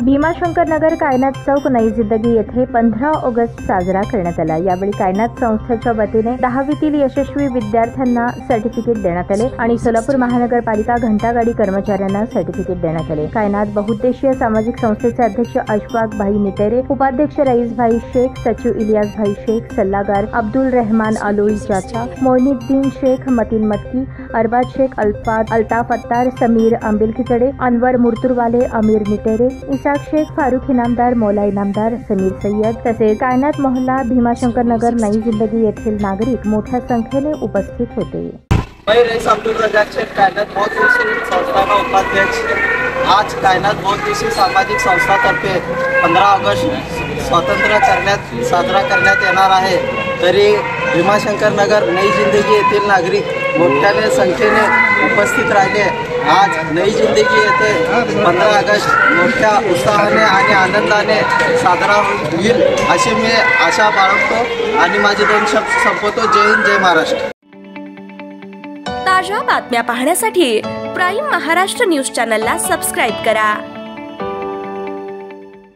भीमाशंकर नगर कायनात चौक नई जिंदगी येथे 15 ऑगस्ट साजरा करण्यात आला। यावेळी कायनात संस्थेच्या वतीने 10वीतील यशस्वी विद्यार्थ्यांना सर्टिफिकेट देण्यात आले आणि सोलापूर महानगरपालिका घंटागाडी कर्मचाऱ्यांना सर्टिफिकेट देण्यात आले। कायनात बहुउद्देशीय सामाजिक संस्थेचे अध्यक्ष अशफाक भाई निटेरे, उपाध्यक्ष रईस भाई शेख, सचिव इलियास भाई शेख, सल्लागार अब्दुल रहमान अलोई चाचा, मोइनुद्दीन शेख, मतीन मक्की, अरबाज शेख, अल्ताफ अत्तार, समीर अंबिल खिचडे, अनवर मुर्तुरवाले, अमीर निटेरे, इसाक शेख, फारूक इनामदार, मौला इनामदार, समीर सय्यद तसेच कायनात मोहल्ला भीमाशंकर नगर नई जिंदगी येथील नागरिक मोठ्या संख्येने उपस्थित होते। मैं रईस अब्दुल रजाक शेख, कायनात बहुउद्देशीय संस्था का उपाध्यक्ष। आज कायनात बहुउद्देशीय सामाजिक संस्थातर्फे 15 ऑगस्ट साजरा करण्यात येणार आहे। तरी भीमाशंकर नगर नई जिंदगी येथील नागरिक मोठ्या संख्येने उपस्थित राहिले। आज नई जिंदगी येथे 15 ऑगस्ट मोठ्या उत्साहाने आणि आनंदाने साजरा होईल अशी मी आशा बाळगतो आणि माझे 2 शब्द संपवतो। जय हिंद, जय महाराष्ट्र। ताज्या बातम्या पाहण्यासाठी प्राईम महाराष्ट्र न्यूज चॅनलला सबस्क्राइब करा।